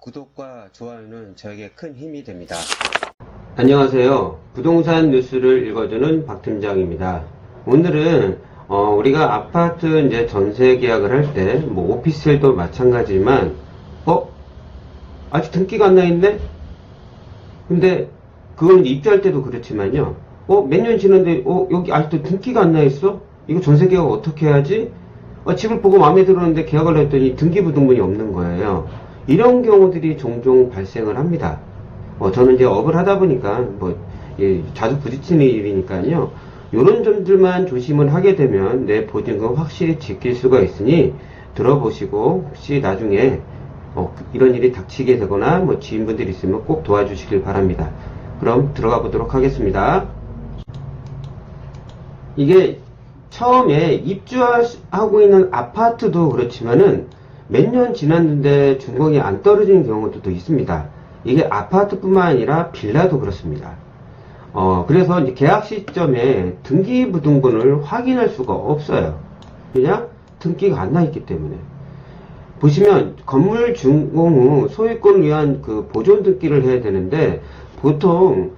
구독과 좋아요는 저에게 큰 힘이 됩니다. 안녕하세요. 부동산 뉴스를 읽어주는 박 팀장입니다. 오늘은 우리가 아파트 이제 전세 계약을 할 때 뭐 오피스텔도 마찬가지지만 아직 등기가 안 나 있네? 근데 그건 입주할 때도 그렇지만요. 몇 년 지났는데 여기 아직도 등기가 안 나 있어? 이거 전세 계약 어떻게 해야지? 집을 보고 마음에 들었는데 계약을 했더니 등기부등본이 없는 거예요. 이런 경우들이 종종 발생을 합니다. 저는 이제 업을 하다 보니까 자주 부딪히는 일이니까요. 이런 점들만 조심을 하게 되면 내 보증금 확실히 지킬 수가 있으니 들어보시고 혹시 나중에 이런 일이 닥치게 되거나 지인분들이 있으면 꼭 도와주시길 바랍니다. 그럼 들어가 보도록 하겠습니다. 이게 처음에 입주하고 있는 아파트도 그렇지만은 몇 년 지났는데 준공이 안 떨어지는 경우도 있습니다. 이게 아파트뿐만 아니라 빌라도 그렇습니다. 그래서 이제 계약 시점에 등기부등본을 확인할 수가 없어요. 그냥 등기가 안 나 있기 때문에. 보시면 건물 준공 후 소유권을 위한 그 보존 등기를 해야 되는데 보통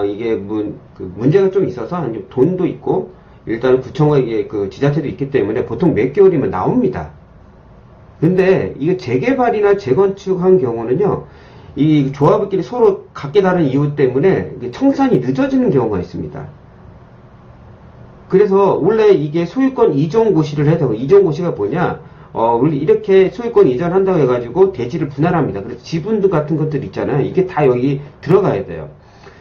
이게 문제가 좀 있어서 돈도 있고 일단 구청과 이게 그 지자체도 있기 때문에 보통 몇 개월이면 나옵니다. 근데 이게 재개발이나 재건축한 경우는요, 이 조합원끼리 서로 각기 다른 이유 때문에 청산이 늦어지는 경우가 있습니다. 그래서 원래 이게 소유권 이전 고시를 해야 되고, 이전 고시가 뭐냐, 원래 이렇게 소유권 이전한다고 해가지고 대지를 분할합니다. 그래서 지분도 같은 것들 있잖아요. 이게 다 여기 들어가야 돼요.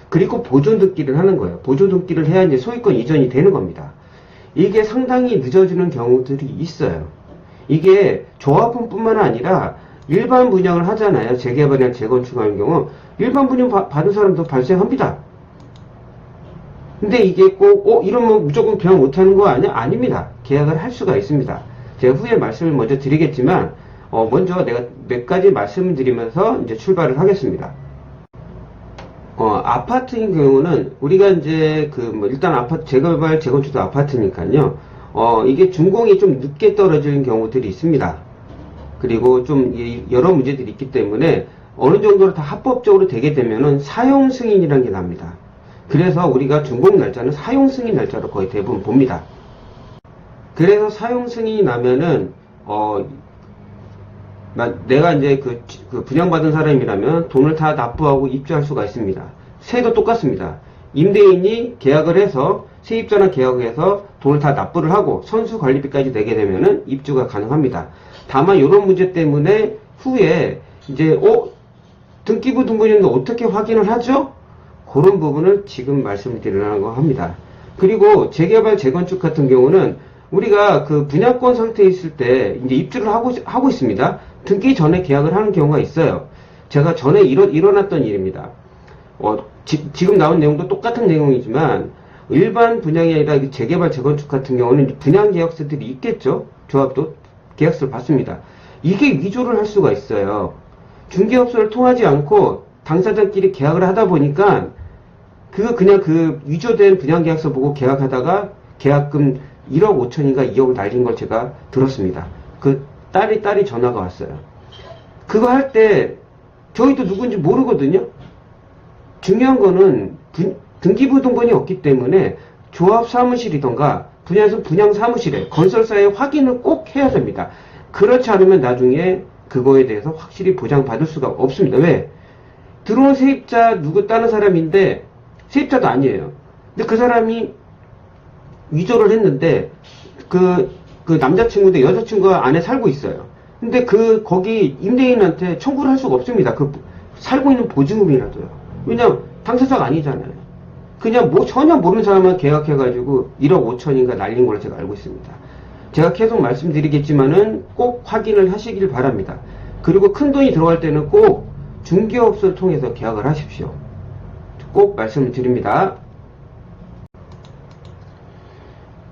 그리고 보존 등기를 하는 거예요. 보존 등기를 해야 이제 소유권 이전이 되는 겁니다. 이게 상당히 늦어지는 경우들이 있어요. 이게 조합원뿐만 아니라 일반 분양을 하잖아요. 재개발이나 재건축하는 경우 일반 분양 받은 사람도 발생합니다. 근데 이게 꼭 이러면 무조건 그냥 못하는 거 아니야? 아닙니다. 계약을 할 수가 있습니다. 제가 후에 말씀을 먼저 드리겠지만 먼저 내가 몇 가지 말씀을 드리면서 이제 출발을 하겠습니다. 아파트인 경우는 우리가 이제 일단 아파트 재개발 재건축도 아파트니까요. 이게 준공이 좀 늦게 떨어지는 경우들이 있습니다. 그리고 좀 여러 문제들이 있기 때문에 어느 정도로 다 합법적으로 되게 되면은 사용 승인이라는 게 납니다. 그래서 우리가 준공 날짜는 사용 승인 날짜로 거의 대부분 봅니다. 그래서 사용 승인이 나면은 내가 이제 그 분양받은 사람이라면 돈을 다 납부하고 입주할 수가 있습니다. 세도 똑같습니다. 임대인이 계약을 해서 세입자나 계약을 해서 돈을 다 납부를 하고 선수 관리비까지 내게 되면은 입주가 가능합니다. 다만 이런 문제 때문에 후에 이제 등기부 등본인데 어떻게 확인을 하죠? 그런 부분을 지금 말씀을 드리려고 합니다. 그리고 재개발 재건축 같은 경우는 우리가 그 분양권 상태에 있을 때 이제 입주를 하고 있습니다. 등기 전에 계약을 하는 경우가 있어요. 제가 전에 일어났던 일입니다. 지금 나온 내용도 똑같은 내용이지만 일반 분양이 아니라 재개발 재건축 같은 경우는 분양 계약서들이 있겠죠. 조합도 계약서를 받습니다. 이게 위조를 할 수가 있어요. 중개업소를 통하지 않고 당사자끼리 계약을 하다 보니까 그냥 위조된 분양 계약서 보고 계약하다가 계약금 1억 5천인가 2억을 날린 걸 제가 들었습니다. 딸이 전화가 왔어요. 그거 할 때 저희도 누군지 모르거든요. 중요한 거는 등기부등본이 없기 때문에 조합 사무실이던가 분양 사무실에 건설사의 확인을 꼭 해야 됩니다. 그렇지 않으면 나중에 그거에 대해서 확실히 보장받을 수가 없습니다. 왜? 들어온 세입자 다른 사람인데 세입자도 아니에요. 근데 그 사람이 위조를 했는데 그 남자친구인데 여자친구가 안에 살고 있어요. 근데 거기 임대인한테 청구를 할 수가 없습니다. 살고 있는 보증금이라도요. 왜냐면 당사자가 아니잖아요. 그냥 전혀 모르는 사람만 계약해가지고 1억 5천인가 날린 걸로 제가 알고 있습니다. 제가 계속 말씀드리겠지만은 꼭 확인을 하시길 바랍니다. 그리고 큰 돈이 들어갈 때는 꼭 중개업소를 통해서 계약을 하십시오. 꼭 말씀을 드립니다.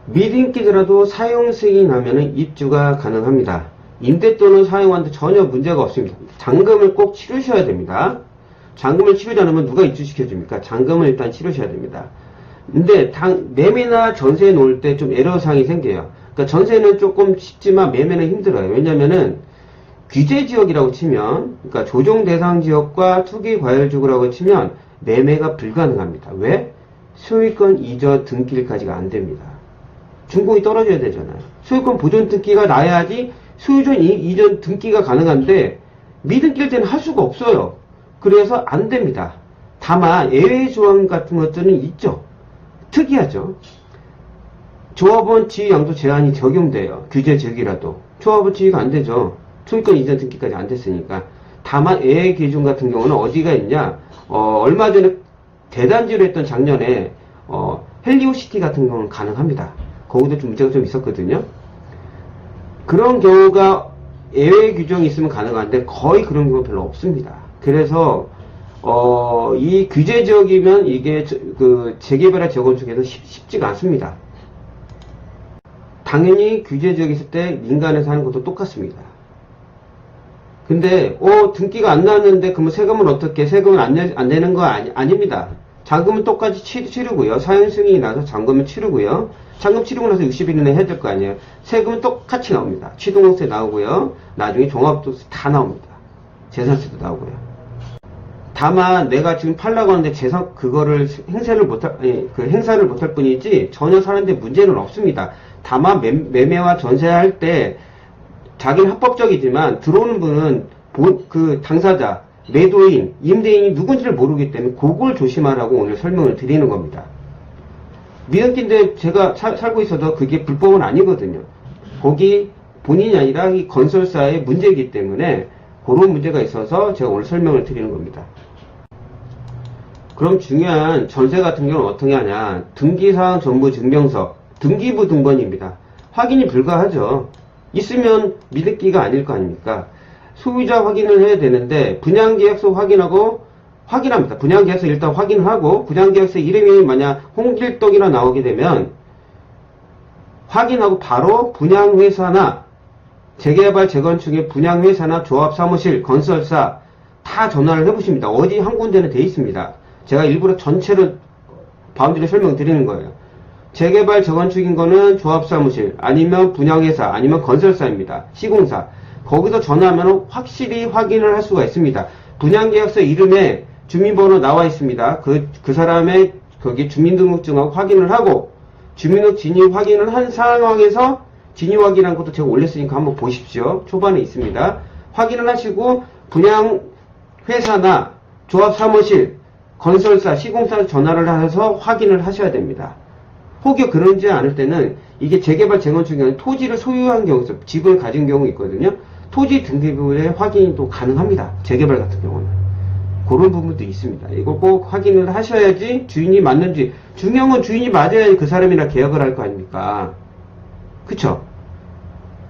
미등기더라도 사용 승인하면 입주가 가능합니다. 임대 또는 사용하는데 전혀 문제가 없습니다. 잔금을 꼭 치르셔야 됩니다. 잔금을 치르지 않으면 누가 입주시켜줍니까? 잔금을 일단 치르셔야 됩니다. 근데 매매나 전세 놓을 때 좀 애로사항이 생겨요. 그러니까 전세는 조금 쉽지만 매매는 힘들어요. 왜냐면은 규제 지역이라고 치면, 그러니까 조정 대상 지역과 투기 과열 지구라고 치면 매매가 불가능합니다. 왜? 소유권 이전 등기일까지가 안 됩니다. 준공이 떨어져야 되잖아요. 소유권 보존 등기가 나야지 소유권 이전 등기가 가능한데 미등기일 때는 할 수가 없어요. 그래서 안 됩니다. 다만 예외 조항 같은 것들은 있죠. 특이하죠. 조합원 지위 양도 제한이 적용돼요. 규제 지역이라도. 조합원 지위가 안 되죠. 소유권 이전 등기까지 안 됐으니까. 다만 예외 기준 같은 경우는 어디가 있냐? 얼마 전에 대단지로 했던 작년에 헬리오시티 같은 경우는 가능합니다. 거기도 좀 문제가 좀 있었거든요. 그런 경우가 예외 규정이 있으면 가능한데 거의 그런 경우가 별로 없습니다. 그래서 이 규제 지역이면 이게 그 재개발의 재건축에서 쉽지가 않습니다. 당연히 규제 지역이 있을 때 민간에서 하는 것도 똑같습니다. 근데 등기가 안 나왔는데 그러면 세금은 어떻게? 세금은 안 내는 거 아닙니다. 잔금은 똑같이 치르고요. 사용 승인이 나서 잔금은 치르고요. 잔금 치르고 나서 60일 이내에 해야 될 거 아니에요. 세금은 똑같이 나옵니다. 취등록세 나오고요. 나중에 종합소득세 다 나옵니다. 재산세도 나오고요. 다만 내가 지금 팔라고 하는데 그거를 행사를 못할 뿐이지 전혀 사는데 문제는 없습니다. 다만 매매와 전세할 때 자기는 합법적이지만 들어오는 분은 그 당사자, 매도인, 임대인이 누군지를 모르기 때문에 그걸 조심하라고 오늘 설명을 드리는 겁니다. 미등기인데 제가 살고 있어도 그게 불법은 아니거든요. 거기 본인이 아니라 이 건설사의 문제이기 때문에 그런 문제가 있어서 제가 오늘 설명을 드리는 겁니다. 그럼 중요한 전세 같은 경우는 어떻게 하냐? 등기사항 전부 증명서, 등기부 등본입니다. 확인이 불가하죠. 있으면 미등기가 아닐 거 아닙니까? 소유자 확인을 해야 되는데 분양계약서 확인합니다. 분양계약서 일단 확인하고 분양계약서 이름이 만약 홍길동이라 나오게 되면 확인하고 바로 분양회사나 재개발 재건축의 분양회사나 조합사무실, 건설사 다 전화를 해보십니다. 어디 한 군데는 돼 있습니다. 제가 일부러 전체를 바운드리 설명드리는 거예요. 재개발 재건축인 거는 조합사무실 아니면 분양회사 아니면 건설사입니다. 시공사. 거기서 전화하면 확실히 확인을 할 수가 있습니다. 분양계약서 이름에 주민번호 나와 있습니다. 그 사람의 거기 주민등록증하고 확인을 하고 주민등록 진위 확인을 한 상황에서 진위 확인한 것도 제가 올렸으니까 한번 보십시오. 초반에 있습니다. 확인을 하시고 분양회사나 조합사무실, 건설사, 시공사 전화를 해서 확인을 하셔야 됩니다. 혹여 그런지 않을 때는 이게 재개발 재건축이 토지를 소유한 경우, 집을 가진 경우 있거든요. 토지 등기부의 확인이 또 가능합니다. 재개발 같은 경우는. 그런 부분도 있습니다. 이거 꼭 확인을 하셔야지 주인이 맞는지. 중요한 건 주인이 맞아야지 그 사람이랑 계약을 할 거 아닙니까? 그쵸?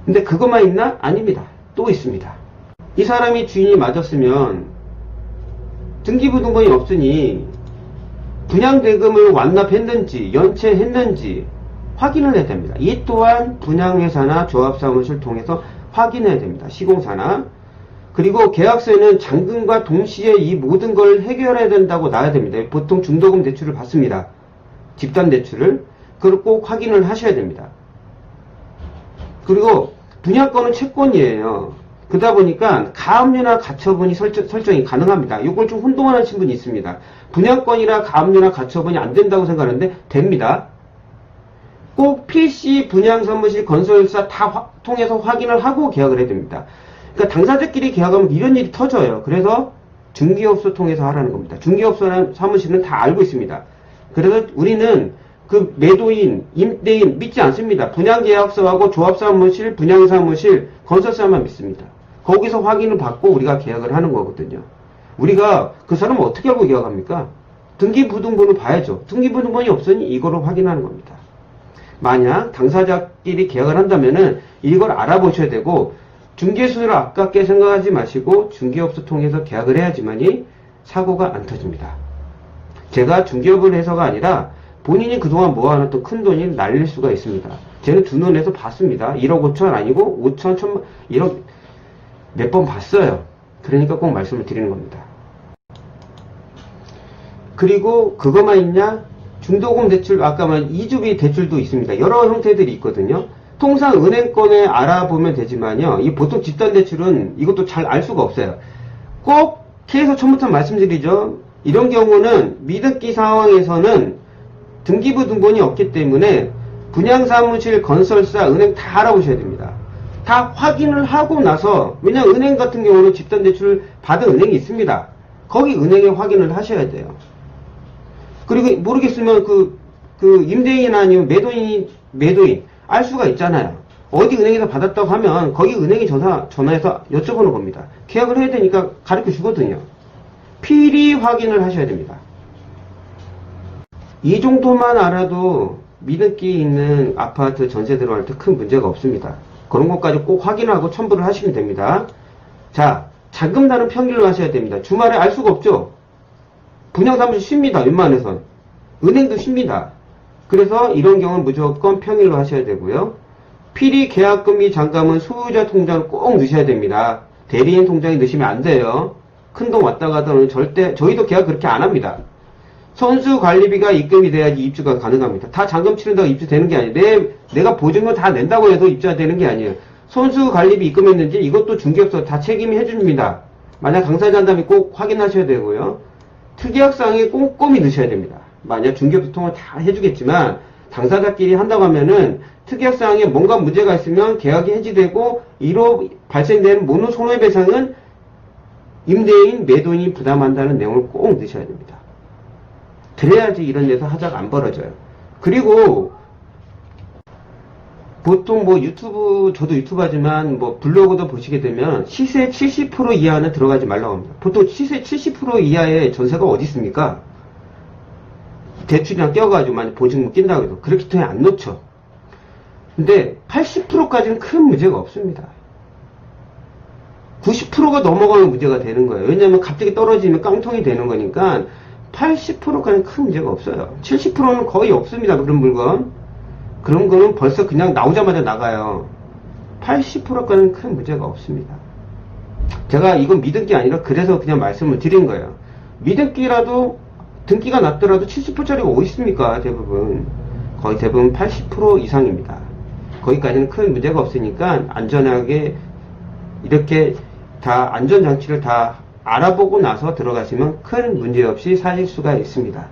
근데 그것만 있나? 아닙니다. 또 있습니다. 이 사람이 주인이 맞았으면 등기부 등본이 없으니 분양대금을 완납했는지 연체했는지 확인을 해야 됩니다. 이 또한 분양회사나 조합사무실 통해서 확인해야 됩니다. 시공사나. 그리고 계약서에는 잔금과 동시에 이 모든 걸 해결해야 된다고 나와야 됩니다. 보통 중도금 대출을 받습니다. 집단 대출을. 그걸 꼭 확인을 하셔야 됩니다. 그리고 분양권은 채권이에요. 그러다 보니까 가압류나 가처분이 설정이 가능합니다. 이걸 좀 혼동하는 분이 있습니다. 분양권이나 가압류나 가처분이 안 된다고 생각하는데 됩니다. 꼭 필시 분양사무실 건설사 다 통해서 확인을 하고 계약을 해야 됩니다. 그러니까 당사자끼리 계약하면 이런 일이 터져요. 그래서 중개업소 통해서 하라는 겁니다. 중개업소나 사무실은 다 알고 있습니다. 그래서 우리는 그 매도인, 임대인 믿지 않습니다. 분양계약서하고 조합사무실, 분양사무실, 건설사만 믿습니다. 거기서 확인을 받고 우리가 계약을 하는 거거든요. 우리가 그 사람을 어떻게 알고 계약합니까? 등기부등본을 봐야죠. 등기부등본이 없으니 이거를 확인하는 겁니다. 만약 당사자끼리 계약을 한다면은 이걸 알아보셔야 되고 중개수를 아깝게 생각하지 마시고 중개업소 통해서 계약을 해야지만이 사고가 안 터집니다. 제가 중개업을 해서가 아니라 본인이 그동안 모아놨던 큰 돈이 날릴 수가 있습니다. 저는 두 눈에서 봤습니다. 1억 5천 아니고 5천, 1천, 1억 몇 번 봤어요. 그러니까 꼭 말씀을 드리는 겁니다. 그리고 그것만 있냐? 중도금 대출, 아까 말한 이주비 대출도 있습니다. 여러 형태들이 있거든요. 통상 은행권에 알아보면 되지만요. 이 보통 집단대출은 이것도 잘 알 수가 없어요. 꼭 계속 처음부터 말씀드리죠. 이런 경우는 미등기 상황에서는 등기부 등본이 없기 때문에 분양사무실, 건설사, 은행 다 알아보셔야 됩니다. 다 확인을 하고 나서, 왜냐면 은행 같은 경우는 집단대출을 받은 은행이 있습니다. 거기 은행에 확인을 하셔야 돼요. 그리고 모르겠으면 임대인이나 아니면 매도인 알 수가 있잖아요. 어디 은행에서 받았다고 하면 거기 은행에 전화해서 여쭤보는 겁니다. 계약을 해야 되니까 가르쳐 주거든요. 필히 확인을 하셔야 됩니다. 이 정도만 알아도 미등기 있는 아파트 전세 들어갈 때 큰 문제가 없습니다. 그런 것까지 꼭 확인하고 첨부를 하시면 됩니다. 자, 자금단은 평일로 하셔야 됩니다. 주말에 알 수가 없죠. 분양사무실 쉽니다. 웬만해선. 은행도 쉽니다. 그래서 이런 경우는 무조건 평일로 하셔야 되고요. 필히 계약금이 잔감은 소유자 통장을 꼭 넣으셔야 됩니다. 대리인 통장에 넣으시면 안 돼요. 큰돈 왔다 가다는 절대, 저희도 계약 그렇게 안 합니다. 선수 관리비가 입금이 돼야지 입주가 가능합니다. 다 잔금 치른다고 입주되는 게 아니에요. 내가 보증금 다 낸다고 해서 입주가 되는 게 아니에요. 선수 관리비 입금했는지 이것도 중개업소 다 책임이 해줍니다. 만약 당사자한다면 꼭 확인하셔야 되고요. 특이학상에 꼼꼼히 넣으셔야 됩니다. 만약 중개업소 통을 다 해주겠지만 당사자끼리 한다고 하면은 특이학상에 뭔가 문제가 있으면 계약이 해지되고 이로 발생되는 모든 손해배상은 임대인, 매도인이 부담한다는 내용을 꼭 넣으셔야 됩니다. 그래야지 이런 데서 하자가 안 벌어져요. 그리고 보통 뭐 유튜브, 저도 유튜브 하지만 뭐 블로그도 보시게 되면 시세 70% 이하는 들어가지 말라고 합니다. 보통 시세 70% 이하의 전세가 어디 있습니까? 대출이랑 껴가지고 만약 보증금 낀다고 해도 그렇게 돈이 안 놓죠. 근데 80%까지는 큰 문제가 없습니다. 90%가 넘어가면 문제가 되는 거예요. 왜냐면 갑자기 떨어지면 깡통이 되는 거니까 80%까지는 큰 문제가 없어요. 70%는 거의 없습니다. 그런 물건. 그런 거는 벌써 그냥 나오자마자 나가요. 80%까지는 큰 문제가 없습니다. 제가 이건 미등기 아니라 그래서 그냥 말씀을 드린 거예요. 미등기라도 등기가 낮더라도 70%짜리가 어디 있습니까? 대부분. 거의 대부분 80% 이상입니다. 거기까지는 큰 문제가 없으니까 안전하게 이렇게 다 안전장치를 다 알아보고 나서 들어가시면 큰 문제 없이 사실 수가 있습니다.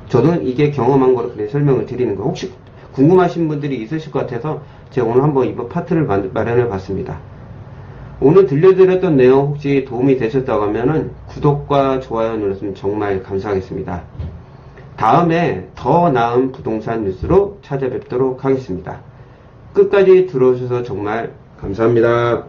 저는 이게 경험한 거로 그냥 설명을 드리는 거. 혹시 궁금하신 분들이 있으실 것 같아서 제가 오늘 한번 이번 파트를 마련해 봤습니다. 오늘 들려드렸던 내용 혹시 도움이 되셨다고 하면은 구독과 좋아요 눌러주시면 정말 감사하겠습니다. 다음에 더 나은 부동산 뉴스로 찾아뵙도록 하겠습니다. 끝까지 들어주셔서 정말 감사합니다.